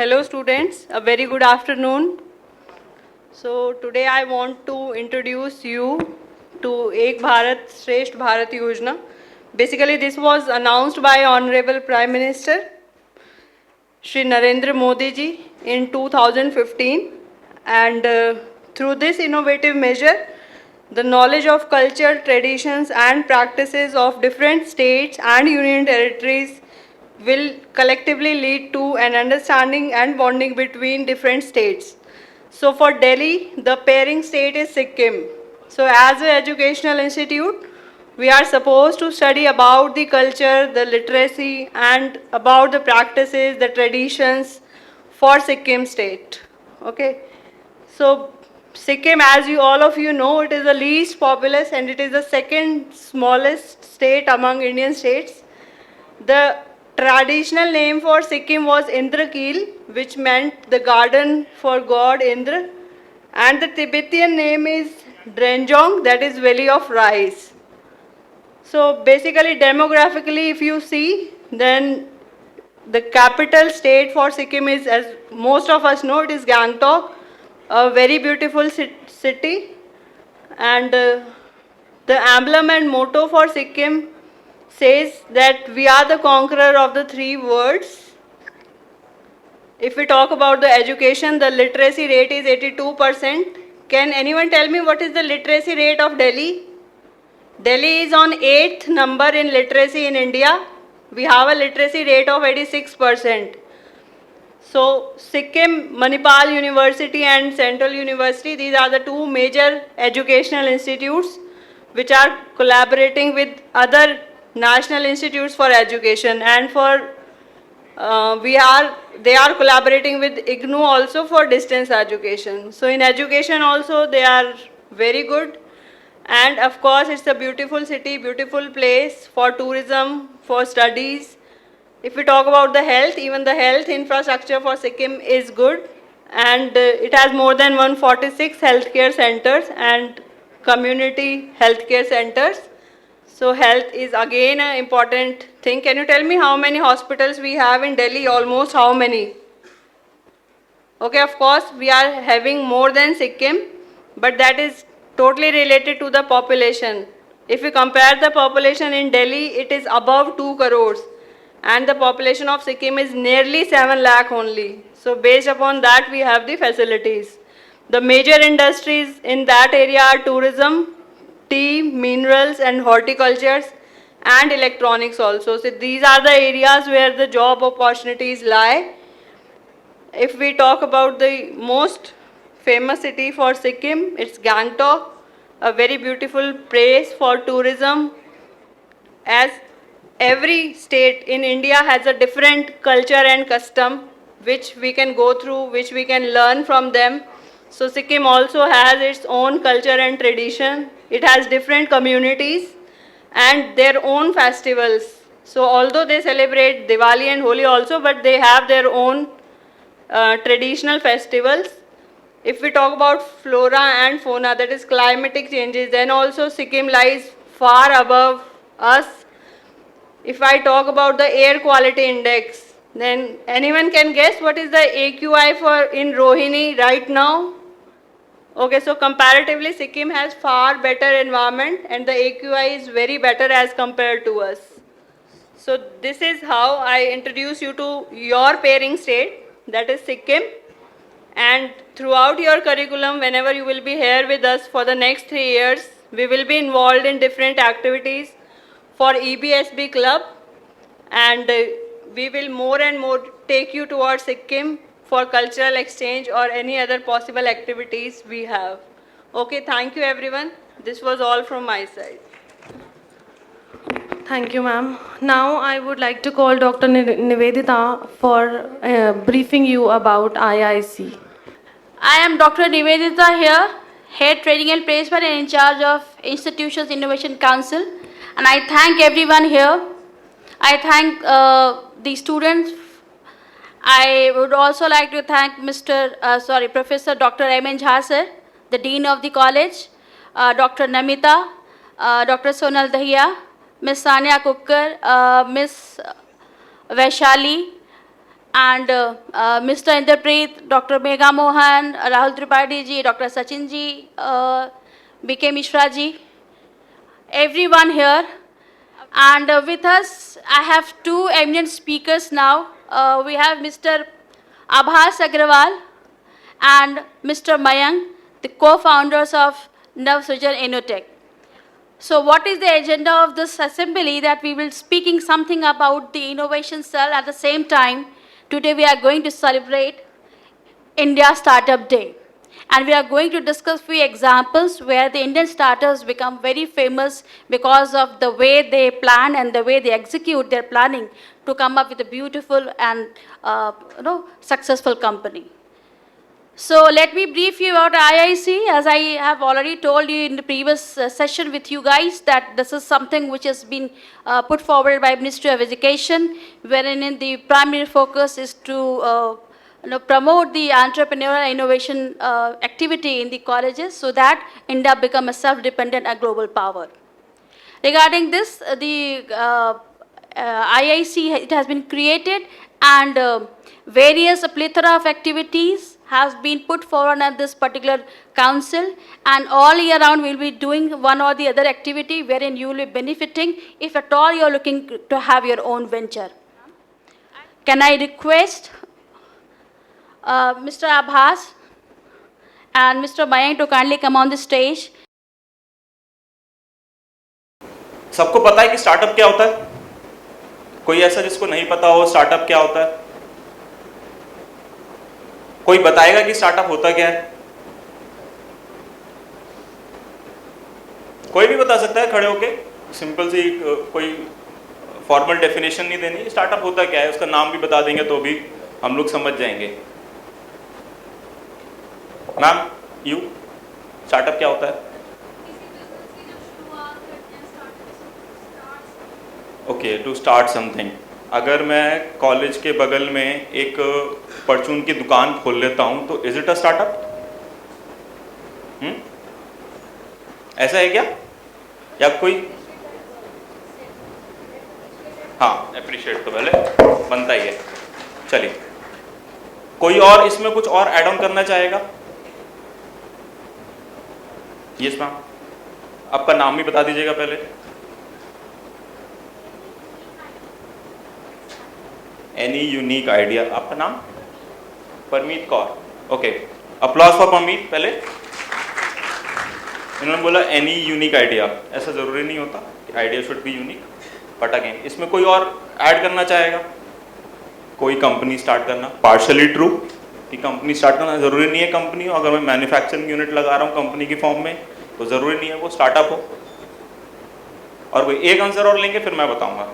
Hello students, a very good afternoon. So today I want to introduce you to Ek Bharat Shresth Bharat Yojana. Basically this was announced by Honorable Prime Minister Shri Narendra Modi ji in 2015, and through this innovative measure the knowledge of culture, traditions and practices of different states and union territories will collectively lead to an understanding and bonding between different states. So for Delhi, the pairing state is Sikkim. So as an educational institute, we are supposed to study about the culture, the literacy and about the practices, the traditions for Sikkim state. Okay. So Sikkim, as you all of you know, it is the least populous and it is the second smallest state among Indian states. The traditional name for Sikkim was Indrakil, which meant the garden for god Indra, and the Tibetan name is Drenjong, that is valley of rice. So basically, demographically, if you see, then the capital state for Sikkim is, as most of us know, it is Gangtok, a very beautiful city, and the emblem and motto for Sikkim says that we are the conqueror of the three worlds. If we talk about the education, the literacy rate is 82%. Can anyone tell me what is the literacy rate of Delhi? Delhi is on 8th number in literacy in India. We have a literacy rate of 86%. So Sikkim, Manipal University and Central University, these are the two major educational institutes which are collaborating with other national institutes for education, and for they are collaborating with IGNOU also for distance education. So in education also they are very good, and of course it's a beautiful city, beautiful place for tourism, for studies. If we talk about the health, even the health infrastructure for Sikkim is good, and it has more than 146 healthcare centers and community healthcare centers. So health is again an important thing. Can you tell me how many hospitals we have in Delhi? Almost how many? Okay, of course we are having more than Sikkim, but that is totally related to the population. If we compare the population in Delhi, it is above 2 crores and the population of Sikkim is nearly 7 lakh only. So based upon that we have the facilities. The major industries in that area are tourism, tea, minerals and horticultures and electronics also. So these are the areas where the job opportunities lie. If we talk about the most famous city for Sikkim, it's Gangtok, a very beautiful place for tourism, as every state in India has a different culture and custom which we can go through, which we can learn from them. So Sikkim also has its own culture and tradition. It has different communities and their own festivals. So although they celebrate Diwali and Holi also, but they have their own traditional festivals. If we talk about flora and fauna, that is climatic changes, then also Sikkim lies far above us. If I talk about the air quality index, then anyone can guess what is the AQI for in Rohini right now? Okay, so comparatively Sikkim has far better environment and the AQI is very better as compared to us. So this is how I introduce you to your pairing state, that is Sikkim. And throughout your curriculum, whenever you will be here with us for the next 3 years, we will be involved in different activities for EBSB club, and we will more and more take you towards Sikkim for cultural exchange or any other possible activities we have. Okay, thank you everyone. This was all from my side. Thank you, ma'am. Now I would like to call Dr. Nivedita for briefing you about IIC. I am Dr. Nivedita here, Head Training and Placement and in charge of Institutions Innovation Council. And I thank everyone here. I thank the students. I would also like to thank Professor Dr. M.N. Jha sir, the Dean of the College, Dr. Namita, Dr. Sonal Dahiya, Ms. Sania Kukkar, Ms. Vaishali, and Mr. Inderpreet, Dr. Megha Mohan, Rahul Tripathi ji, Dr. Sachin ji, BK Mishra ji, everyone here. And with us, I have two eminent speakers now. We have Mr. Abhas Agrawal and Mr. Mayank, the co-founders of Navsrijan Innotech. So what is the agenda of this assembly? That we will speaking something about the innovation cell. At the same time, today we are going to celebrate India Startup Day. And we are going to discuss few examples where the Indian startups become very famous because of the way they plan and the way they execute their planning to come up with a beautiful and successful company. So let me brief you about IIC. As I have already told you in the previous session with you guys, that this is something which has been put forward by Ministry of Education, wherein the primary focus is to promote the entrepreneurial innovation activity in the colleges so that India become a self-dependent and global power. Regarding this, the IIC, it has been created, and various plethora of activities has been put forward at this particular council, and all year round we will be doing one or the other activity wherein you will be benefiting if at all you are looking to have your own venture. Can I request Mr. Abhas and Mr. Mayank to kindly come on the stage. सबको पता है कि startup क्या होता है? कोई ऐसा जिसको नहीं पता हो स्टार्टअप क्या होता है? कोई बताएगा कि स्टार्टअप होता क्या है? कोई भी बता सकता है खड़े होके, सिंपल सी कोई फॉर्मल डेफिनेशन नहीं देनी, स्टार्टअप होता क्या है, उसका नाम भी बता देंगे तो भी हम लोग समझ जाएंगे। मैम, यू स्टार्टअप क्या होता है? Okay, to start something. अगर मैं कॉलेज के बगल में एक परचून की दुकान खोल लेता हूं तो इज इट अ स्टार्टअप? ऐसा है क्या? या कोई हाँ, अप्रिशिएट तो पहले बनता ही है। चलिए, कोई और इसमें कुछ और ऐड ऑन करना चाहेगा? यस मैम, आपका नाम भी बता दीजिएगा पहले। Any unique idea. आपका नाम? Parmeet Kaur. Okay, applause for Parmeet. पहले इन्होंने बोला एनी यूनिक आइडिया, ऐसा जरूरी नहीं होता कि idea should be unique, but again इसमें कोई और ऐड करना चाहेगा? कोई कंपनी स्टार्ट करना, पार्शली ट्रू कि कंपनी स्टार्ट करना जरूरी नहीं है कंपनी हो। अगर मैं मैन्युफैक्चरिंग यूनिट लगा रहा हूँ कंपनी की फॉर्म में तो जरूरी नहीं है वो स्टार्टअप हो। और कोई एक आंसर और लेंगे फिर मैं बताऊंगा।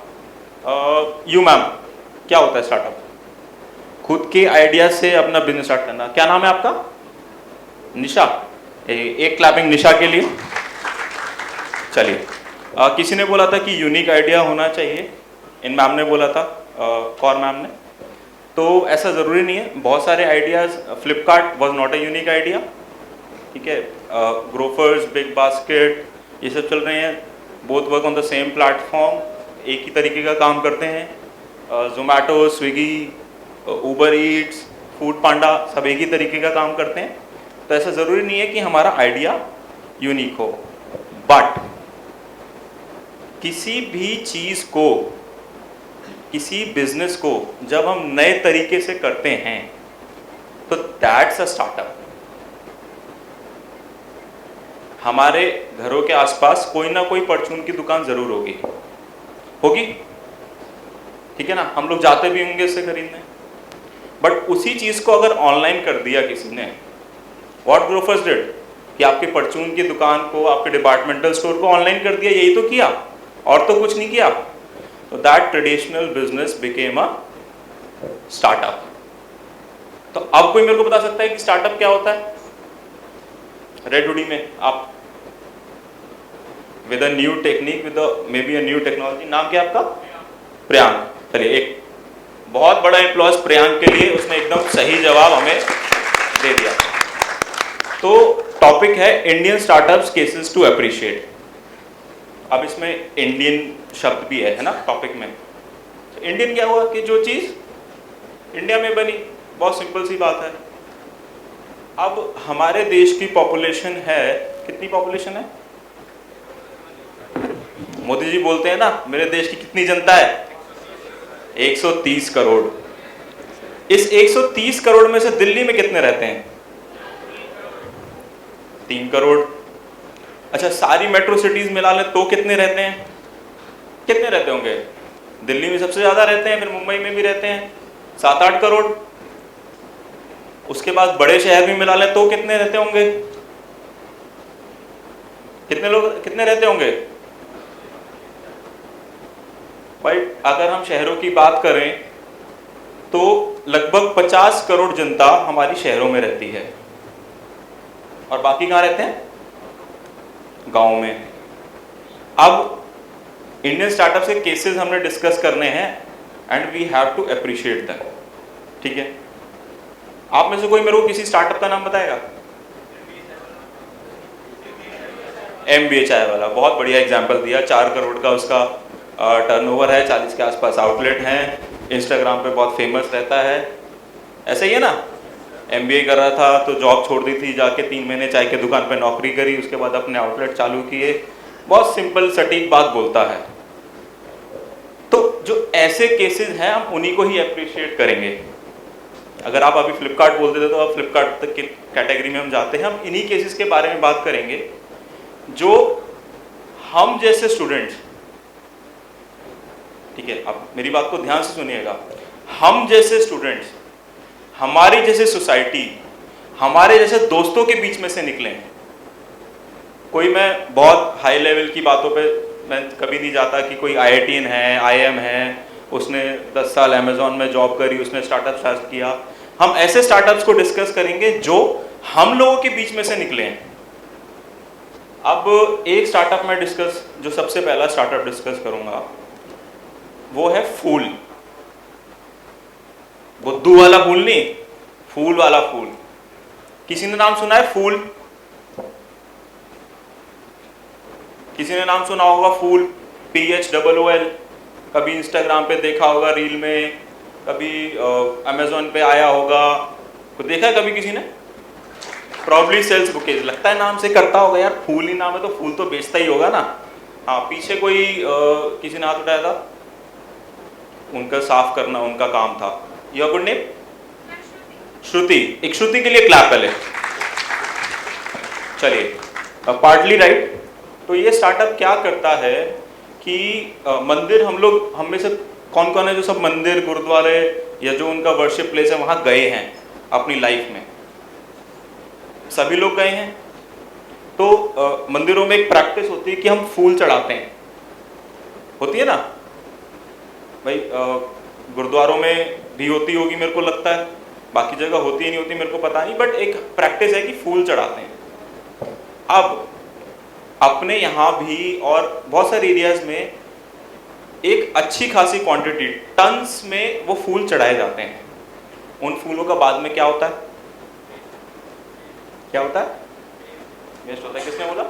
यू मैम, क्या होता है स्टार्टअप? खुद के आइडिया से अपना बिजनेस स्टार्ट करना। क्या नाम है आपका? निशा। एक क्लैपिंग निशा के लिए। चलिए, किसी ने बोला था कि यूनिक आइडिया होना चाहिए, इन मैम ने बोला था, कौर मैम ने। तो ऐसा ज़रूरी नहीं है, बहुत सारे ideas. Flipkart was not a unique idea, ठीक है। ग्रोफर्स, बिग बास्केट, ये सब चल रहे हैं, both work on the same platform, एक ही तरीके का काम करते हैं। Zomato, Swiggy, Uber Eats, Foodpanda, सब एक ही तरीके का काम करते हैं। तो ऐसा ज़रूरी नहीं है कि हमारा आइडिया यूनिक हो, बट किसी भी चीज़ को, किसी बिजनेस को जब हम नए तरीके से करते हैं तो दैट्स अ स्टार्टअप। हमारे घरों के आसपास कोई ना कोई परचून की दुकान जरूर होगी, ठीक है ना। हम लोग जाते भी होंगे इससे खरीदने, बट उसी चीज को अगर ऑनलाइन कर दिया किसी ने, व्हाट ग्रोफर्स डिड, कि आपके परचून की दुकान को, आपके डिपार्टमेंटल स्टोर को ऑनलाइन कर दिया, यही तो किया, और तो कुछ नहीं किया। तो that traditional business became a startup. तो अब कोई मेरे को बता सकता है कि स्टार्टअप क्या होता है? रेड हुडी में आप with a new technique, with may be a new technology. नाम क्या आपका? प्रियांक। चलिए, एक बहुत बड़ा एप्लॉज प्रियांक के लिए, उसने एकदम सही जवाब हमें दे दिया। तो टॉपिक है Indian startups cases to appreciate. अब इसमें इंडियन शब्द भी है ना टॉपिक में। तो इंडियन क्या हुआ कि जो चीज़ इंडिया में बनी, बहुत सिंपल सी बात है। अब हमारे देश की पॉपुलेशन है, कितनी पॉपुलेशन है? मोदी जी बोलते हैं ना, मेरे देश की कितनी जनता है? 130 करोड़। इस 130 करोड़ में से दिल्ली में कितने रहते हैं? 3 करोड़। अच्छा, सारी मेट्रो सिटीज मिला लें तो कितने रहते हैं? कितने रहते होंगे? दिल्ली में सबसे ज्यादा रहते हैं, फिर मुंबई में भी रहते हैं 7-8 करोड़। उसके बाद बड़े शहर भी मिला लें तो कितने रहते होंगे? कितने लोग कितने रहते होंगे भाई? अगर हम शहरों की बात करें तो लगभग 50 करोड़ जनता हमारी शहरों में रहती है, और बाकी कहाँ रहते हैं? गांव में। अब इंडियन स्टार्टअप के केसेस हमने डिस्कस करने हैं, and we have to appreciate that. ठीक है, आप में से कोई मेरे को किसी स्टार्टअप का नाम बताएगा? MBA चाय वाला, बहुत बढ़िया एग्जांपल दिया। 4 करोड़ का उसका टर्नओवर है, 40 के आसपास आउटलेट हैं, इंस्टाग्राम पे बहुत फेमस रहता है। ऐसा ही है ना? MBA कर रहा था तो जॉब छोड़ दी थी, जाके 3 महीने चाय की दुकान पे नौकरी करी, उसके बाद अपने आउटलेट चालू किए। बहुत सिंपल सटीक बात बोलता है। तो जो ऐसे केसेस हैं हम उन्हीं को ही अप्रिशिएट करेंगे। अगर आप अभी फ्लिपकार्ट बोल देते तो अब फ्लिपकार्ट तक की कैटेगरी में हम जाते हैं। हम इन्हीं केसेस के बारे में बात करेंगे जो हम जैसे स्टूडेंट्स, ठीक है, अब मेरी बात को ध्यान से सुनिएगा, हम जैसे स्टूडेंट्स, हमारी जैसे सोसाइटी, हमारे जैसे दोस्तों के बीच में से निकले हैं। कोई मैं बहुत हाई लेवल की बातों पे मैं कभी नहीं जाता कि कोई IITian है, IIM है, उसने 10 साल अमेजोन में जॉब करी, उसने स्टार्टअप स्टार्ट किया। हम ऐसे स्टार्टअप्स को डिस्कस करेंगे जो हम लोगों के बीच में से निकले हैं। अब एक स्टार्टअप में डिस्कस, जो सबसे पहला स्टार्टअप डिस्कस करूंगा वो है फूल। बुद्धू वाला फूल नहीं, फूल वाला फूल। किसी ने नाम सुना है फूल? किसी ने नाम सुना होगा फूल? PHOOL। कभी इंस्टाग्राम पे देखा होगा रील में, कभी अमेजोन पे आया होगा, तो देखा है कभी किसी ने? प्रॉब्ली सेल्स बुकेज, लगता है नाम से करता होगा यार, फूल ही नाम है तो फूल तो बेचता ही होगा ना। हाँ, पीछे कोई किसी ने हाथ उठाया था, उनका साफ करना उनका काम था। Your good name? श्रुति। एक श्रुति के लिए क्लैप पहले। चलिए, पार्टली राइट। तो ये स्टार्टअप क्या करता है कि मंदिर, हम में से कौन कौन है जो सब मंदिर, गुरुद्वारे या जो उनका वर्शिप प्लेस है वहाँ गए हैं अपनी लाइफ में? सभी लोग गए हैं। तो मंदिरों में एक प्रैक्टिस होती है कि हम फूल चढ़ाते हैं, होती है ना भाई? गुरुद्वारों में भी होती होगी मेरे को लगता है, बाकी जगह होती है नहीं होती मेरे को पता नहीं, बट एक प्रैक्टिस है कि फूल चढ़ाते हैं। अब अपने यहाँ भी और बहुत सारे एरियाज में एक अच्छी खासी क्वांटिटी, टन्स में वो फूल चढ़ाए जाते हैं। उन फूलों का बाद में क्या होता है? क्या होता है? वेस्ट होता है। किसने बोला?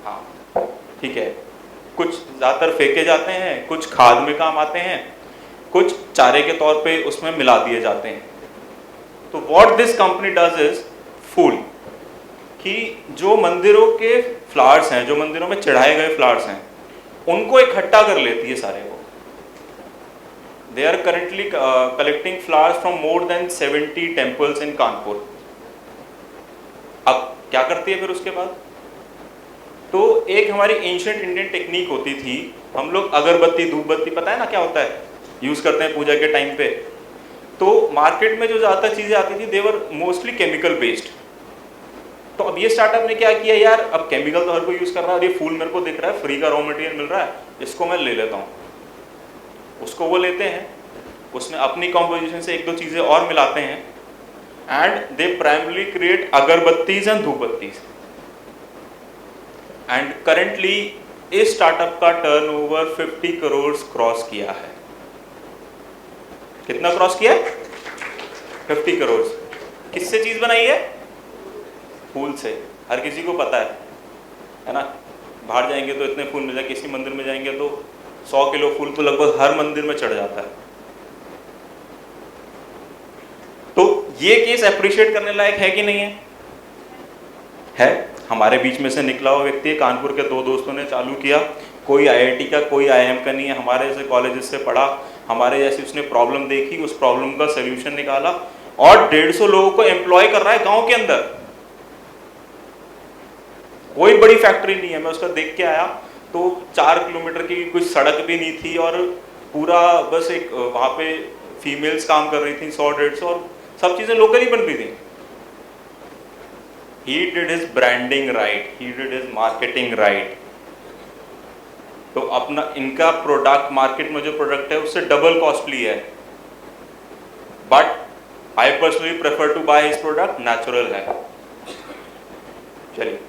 हाँ, ठीक है। कुछ ज़्यादातर फेंके जाते हैं, कुछ खाद में काम आते हैं, कुछ चारे के तौर पे उसमें मिला दिए जाते हैं। तो what this company does is फूल, कि जो मंदिरों के फ्लावर्स हैं, जो मंदिरों में चढ़ाए गए फ्लावर्स हैं, उनको इकट्ठा कर लेती है सारे को। They are currently collecting flowers from more than 70 temples in Kanpur. अब क्या करती है फिर उसके बाद? तो एक हमारी एंशिएंट इंडियन टेक्निक होती थी, हम लोग अगरबत्ती, धूपबत्ती, पता है ना क्या होता है, यूज करते हैं पूजा के टाइम पे। तो मार्केट में जो ज़्यादातर चीज़ें आती थी देवर मोस्टली केमिकल बेस्ड। तो अब ये स्टार्टअप ने क्या किया यार, अब केमिकल तो हर कोई यूज़ कर रहा है और ये फूल मेरे को दिख रहा है, फ्री का रॉ मटेरियल मिल रहा है, इसको मैं ले लेता हूँ। उसको वो लेते हैं, उसमें अपनी कॉम्पोजिशन से 1-2 चीज़ें और मिलाते हैं, एंड दे प्राइमरली क्रिएट अगरबत्तीज एंड धूपबत्तीज। एंड करेंटली इस स्टार्टअप का टर्नओवर 50 करोड़ क्रॉस किया है। कितना क्रॉस किया है? 50 करोड़। किससे चीज बनाई है? फूल से। हर किसी को पता है ना? बाहर जाएंगे तो इतने फूल मिल जाए, किसी मंदिर में जाएंगे तो 100 किलो फूल तो लगभग हर मंदिर में चढ़ जाता है। ये केस अप्रिशिएट करने लायक है कि नहीं है? हमारे बीच में से निकला हुआ व्यक्ति है, कानपुर के 2 दोस्तों ने चालू किया, कोई आईआईटी का कोई आईएम का नहीं है, हमारे जैसे कॉलेजेस से पढ़ा, हमारे जैसे उसने प्रॉब्लम देखी, उस प्रॉब्लम का सोल्यूशन निकाला और 150 लोगों को एम्प्लॉय कर रहा है गांव के अंदर। कोई बड़ी फैक्ट्री नहीं है, मैं उसका देख के आया तो 4 किलोमीटर की कुछ सड़क भी नहीं थी और पूरा बस एक वहां पे फीमेल्स काम कर रही थी 100-150 और सब चीजें लोकल ही बन रही थी। He did his branding right, he did his marketing right. तो अपना इनका प्रोडक्ट मार्केट में जो प्रोडक्ट है उससे डबल कॉस्टली है, but I personally prefer to buy his product, natural है। चलिए,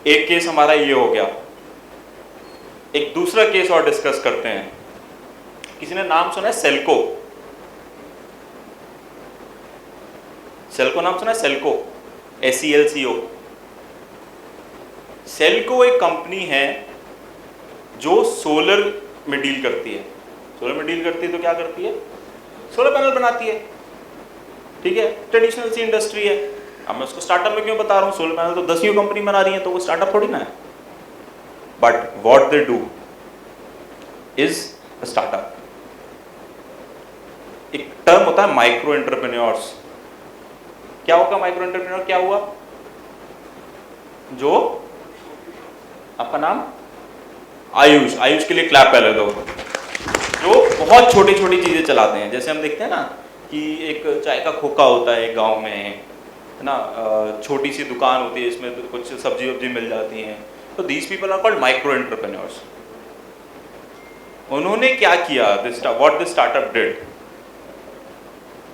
एक केस हमारा ये हो गया, एक दूसरा केस और डिस्कस करते हैं। किसी ने नाम सुना है सेल्को? सेल्को नाम सुना है? सेल्को, SELCO। सेल्को एक कंपनी है जो सोलर में डील करती है। सोलर में डील करती है तो क्या करती है? सोलर पैनल बनाती है, ठीक है, ट्रेडिशनल सी इंडस्ट्री है। अब मैं उसको स्टार्टअप में क्यों बता रहा हूँ? सोलर पैनल तो 10 कंपनी बना रही है, तो वो स्टार्टअप थोड़ी ना है। But what they do is a startup. एक टर्म होता है माइक्रो एंटरप्रेन्योर्स। क्या होगा माइक्रो एंटरप्रेन्योर? क्या हुआ? जो आपका नाम आयुष, आयुष के लिए क्लैप पहले दो। जो बहुत छोटी छोटी चीजें चलाते हैं, जैसे हम देखते हैं ना कि एक चाय का खोखा होता है गांव में, है ना, छोटी सी दुकान होती है, इसमें तो कुछ सब्जी वब्जी मिल जाती हैं। तो these people are called micro entrepreneurs. उन्होंने क्या किया? व्हाट दिस स्टार्टअप डिड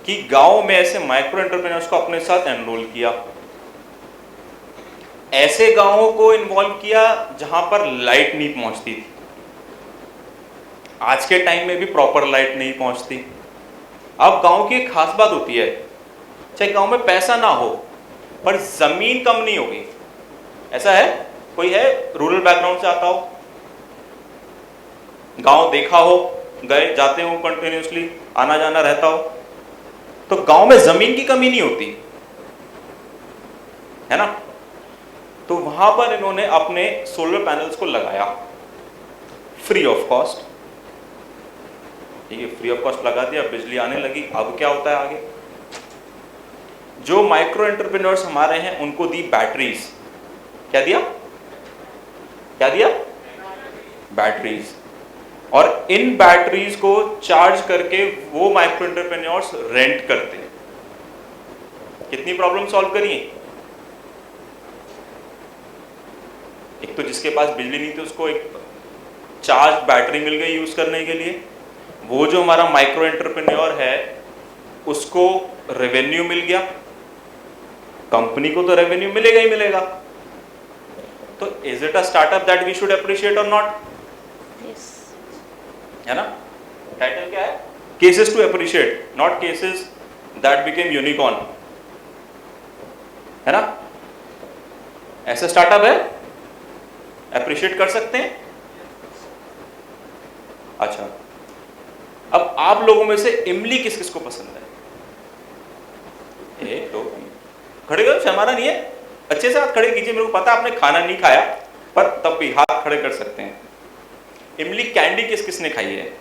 कि गांव में ऐसे माइक्रो एंटरप्रेन्योर्स को अपने साथ एनरोल किया, ऐसे गांवों को इन्वॉल्व किया जहां पर लाइट नहीं पहुंचती थी। आज के टाइम में भी प्रॉपर लाइट नहीं पहुंचती। अब गांव की एक खास बात होती है, चाहे गांव में पैसा ना हो पर जमीन कम नहीं होगी। ऐसा है? कोई है रूरल बैकग्राउंड से आता हो, गांव देखा हो, गए जाते हो कंटिन्यूसली, आना जाना रहता हो, तो गांव में जमीन की कमी नहीं होती है ना। तो वहां पर इन्होंने अपने सोलर पैनल्स को लगाया फ्री ऑफ कॉस्ट। ठीक है, फ्री ऑफ कॉस्ट लगा दिया, बिजली आने लगी। अब क्या होता है आगे? जो माइक्रो एंटरप्रेन्योर्स हमारे हैं उनको दी बैटरीज। क्या दिया? क्या दिया? बैटरीज। और इन बैटरीज को चार्ज करके वो माइक्रो एंटरप्रेन्योर्स रेंट करते हैं। कितनी प्रॉब्लम सॉल्व करिए? एक तो जिसके पास बिजली नहीं थी उसको एक चार्ज बैटरी मिल गई यूज करने के लिए। वो जो हमारा माइक्रो एंटरप्रेन्योर है उसको रेवेन्यू मिल गया, कंपनी को तो रेवेन्यू मिलेगा ही मिलेगा। तो is it a startup that we should appreciate और नॉट? Yes. है ना? टाइटल क्या है? Cases to appreciate, not cases that became unicorn. है ना? ऐसा स्टार्टअप है, अप्रिशिएट कर सकते हैं। अच्छा, अब आप लोगों में से इमली किस किस को पसंद है? एक दो खड़े करो, शर्माना नहीं है, अच्छे से हाथ खड़े कीजिए। मेरे को पता आपने खाना नहीं खाया, पर तब भी हाथ खड़े कर सकते हैं। इमली कैंडी किस किसने खाई है?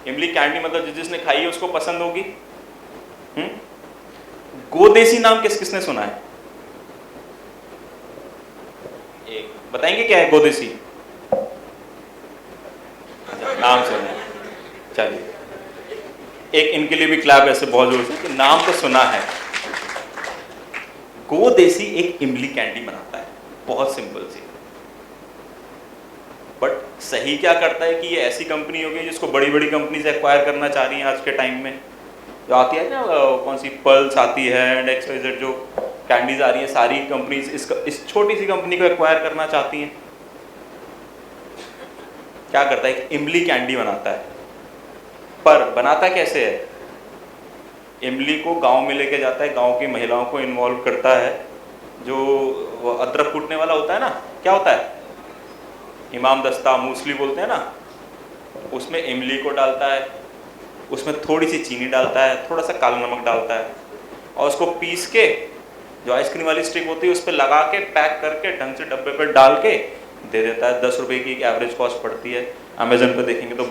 इमली कैंडी मतलब जिसने खाई है उसको पसंद होगी। गोदेसी नाम किस किसने सुना है? एक बताएंगे क्या है गोदेसी? अच्छा, नाम सुना। चलिए, एक इनके लिए भी क्लैप ऐसे बहुत जोर से कि नाम तो सुना है। गोदेसी एक इमली कैंडी बनाता है, बहुत सिंपल सी। बट सही क्या करता है कि ये ऐसी कंपनी होगी जिसको बड़ी बड़ी कंपनीज एक्वायर करना चाह रही हैं आज के टाइम में। जो आती है ना, कौन सी पल्स आती है एंड XYZ जो कैंडीज आ रही है, सारी कंपनीज इस छोटी सी कंपनी को एक्वायर करना चाहती हैं। क्या करता है? एक इमली कैंडी बनाता है। पर बनाता कैसे है? इमली को गांव में लेके जाता है, गांव की महिलाओं को इन्वॉल्व करता है। जो अदरक कूटने वाला होता है ना, क्या होता है? इमाम दस्ता, मूसली बोलते हैं ना, उसमें इमली को डालता है, उसमें थोड़ी सी चीनी डालता है, थोड़ा सा काला नमक डालता है, और उसको पीस के जो आइसक्रीम वाली स्टिक होती है उस पर लगा के पैक करके ढंग से डब्बे पर डाल के दे देता है। 10 रुपये की एक एवरेज कॉस्ट पड़ती है। अमेजन पे देखेंगे तो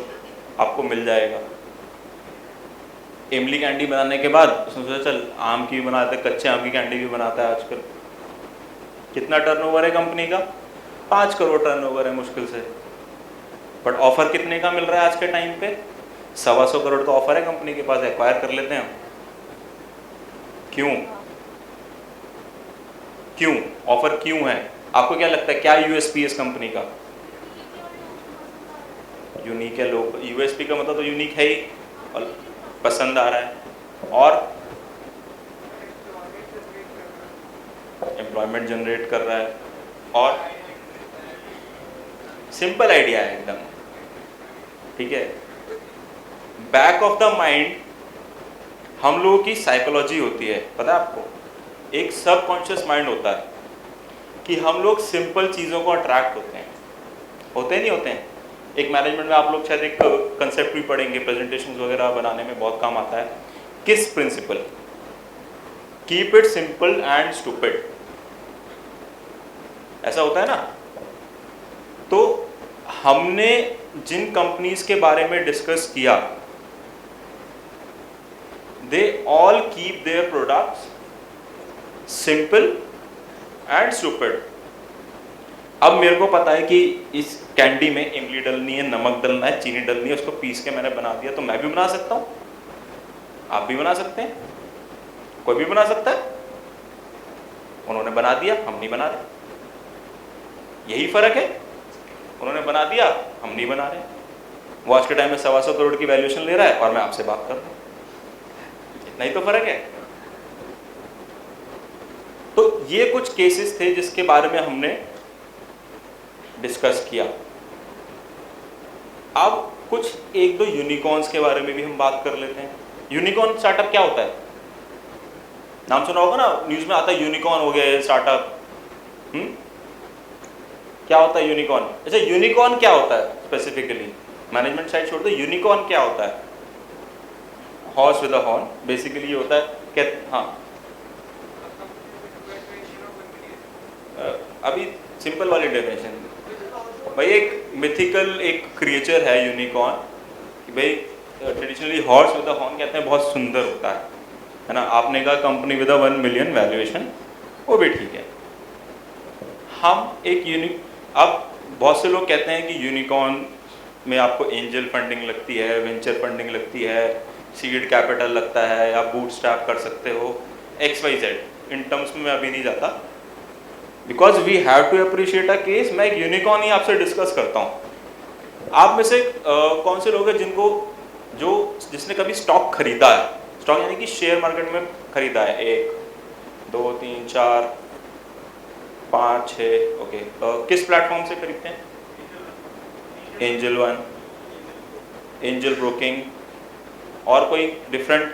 आपको मिल जाएगा। इमली कैंडी बनाने के बाद उसने सोचा चल आम की भी बनाते, कच्चे आम की कैंडी भी बनाता है आजकल। कितना टर्नओवर है कंपनी का? 5 करोड़ टर्नओवर है मुश्किल से। बट ऑफर कितने का मिल रहा है आज के टाइम पे? 125 करोड़ का ऑफर है कंपनी के पास, एक्वायर कर लेते हैं हम। क्यों क्यों ऑफर क्यों है? आपको क्या लगता है क्या यूएसपी इस कंपनी का? यूनिक है। लोग यूएसपी का मतलब तो यूनिक है ही और पसंद आ रहा है और एम्प्लॉयमेंट जनरेट कर रहा है और सिंपल आइडिया है एकदम, ठीक है। बैक ऑफ द माइंड हम लोगों की साइकोलॉजी होती है, पता है आपको? एक सबकॉन्शियस माइंड होता है कि हम लोग सिंपल चीज़ों को अट्रैक्ट होते नहीं होते हैं। एक मैनेजमेंट में आप लोग शायद एक कंसेप्ट भी पढ़ेंगे, प्रेजेंटेशंस वगैरह बनाने में बहुत काम आता है। किस principle? Keep it simple and stupid, ऐसा होता है ना। तो हमने जिन कंपनीज के बारे में डिस्कस किया, they all keep their products simple and stupid. अब मेरे को पता है कि इस कैंडी में इमली डलनी है, नमक डलना है, चीनी डलनी है, उसको पीस के मैंने बना दिया, तो मैं भी बना सकता हूँ, आप भी बना सकते हैं, कोई भी बना सकता है। उन्होंने बना दिया, हम नहीं बना रहे, यही फर्क है। उन्होंने बना दिया, हम नहीं बना रहे। वो आज के टाइम में 125 करोड़ की वैल्यूएशन ले रहा है और मैं आपसे बात कर रहा हूँ, इतना ही तो फर्क है। तो ये कुछ केसेस थे जिसके बारे में हमने डिस्कस किया। अब कुछ एक दो यूनिकॉर्न्स के बारे में भी हम बात कर लेते हैं। यूनिकॉर्न स्टार्टअप क्या होता है? नाम सुना होगा ना, न्यूज में आता है यूनिकॉर्न हो गया ये स्टार्टअप। क्या होता है यूनिकॉर्न? अच्छा, यूनिकॉर्न क्या होता है स्पेसिफिकली? मैनेजमेंट साइड छोड़ दो, यूनिकॉर्न क्या होता है? Horse with a horn, basically ये होता है क्या? हाँ, अभी सिंपल वाली डेफिनेशन भाई, एक मिथिकल एक क्रिएचर है यूनिकॉर्न कि भाई traditionally horse with a horn कहते हैं, बहुत सुंदर होता है ना। आपने कहा company with a 1 million valuation, वो भी ठीक है। हम एक अब बहुत से लोग कहते हैं कि यूनिकॉर्न में आपको एंजल फंडिंग लगती है, वेंचर फंडिंग लगती है, सीड कैपिटल लगता है, आप बूटस्ट्रैप कर सकते हो, XYZ। इन टर्म्स में मैं अभी नहीं जाता, because we have to appreciate a case. मैं एक यूनिकॉर्न ही आपसे डिस्कस करता हूँ। आप में से कौन से लोग हैं जिसने कभी स्टॉक खरीदा है? स्टॉक यानी कि शेयर मार्केट में खरीदा है। 1 2 3 4 5 6, ओके। किस प्लेटफॉर्म से खरीदते हैं? एंजल वन, एंजल ब्रोकिंग, और कोई डिफरेंट?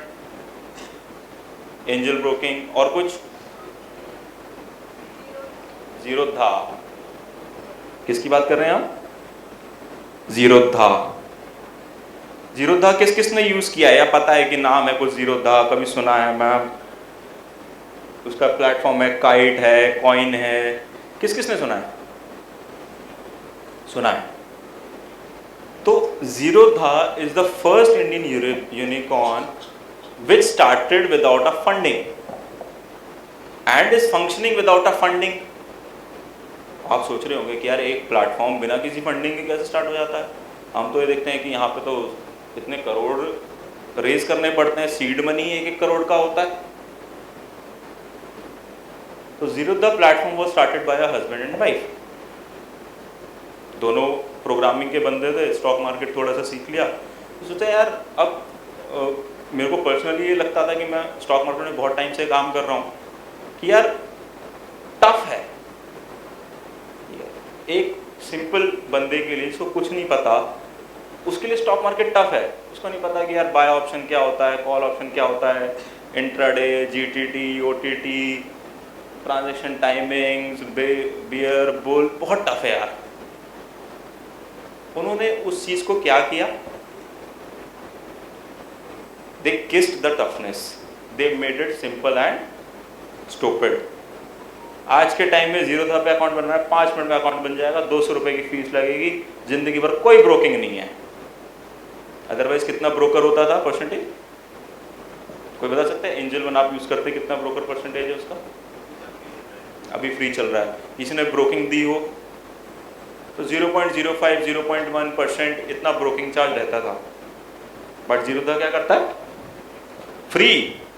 एंजल ब्रोकिंग और कुछ? जीरोधा। किसकी बात कर रहे हैं हम? जीरोधा। जीरोधा किस किसने यूज किया है या पता है कि नाम है कुछ जीरोधा? कभी सुना है मैम? उसका प्लेटफॉर्म है, काइट है, कॉइन है, किस किसने सुना है? सुना है। तो Zerodha is the first Indian unicorn which started without a funding and is functioning without a funding। आप सोच रहे होंगे कि यार एक प्लेटफॉर्म बिना किसी फंडिंग के कैसे स्टार्ट हो जाता है? हम तो ये देखते हैं कि यहाँ पे तो इतने करोड़ रेज करने पड़ते हैं, सीड मनी 1-1 करोड़ का होता है। तो Zerodha platform was started by a husband and wife. दोनों प्रोग्रामिंग के बंदे थे, स्टॉक मार्केट थोड़ा सा सीख लिया, तो सोचा यार अब मेरे को पर्सनली ये लगता था कि मैं स्टॉक मार्केट में बहुत टाइम से काम कर रहा हूँ कि यार टफ है। एक सिंपल बंदे के लिए जिसको कुछ नहीं पता, उसके लिए स्टॉक मार्केट टफ है। उसको नहीं पता कि यार बाय ऑप्शन क्या होता है, कॉल ऑप्शन क्या होता है, intraday, GTT, OTT, transaction timings, bear, bull, बहुत टफ है यार। उन्होंने उस चीज़ को क्या किया? They kissed the toughness, they made it simple and stupid. आज के टाइम में 0 पे अकाउंट बनना है, 5 मिनट में अकाउंट बन जाएगा, 200 रुपए की फीस लगेगी, जिंदगी भर कोई ब्रोकिंग नहीं है। अदरवाइज कितना ब्रोकर होता था परसेंटेज, कोई बता सकता है? एंजल वन आप यूज करते कितना ब्रोकर परसेंटेज है उसका? अभी फ्री चल रहा है, किसी ने ब्रोकिंग दी हो तो 0.05 0.1% इतना ब्रोकिंग चार्ज रहता था। बट जीरोधा क्या करता है? फ्री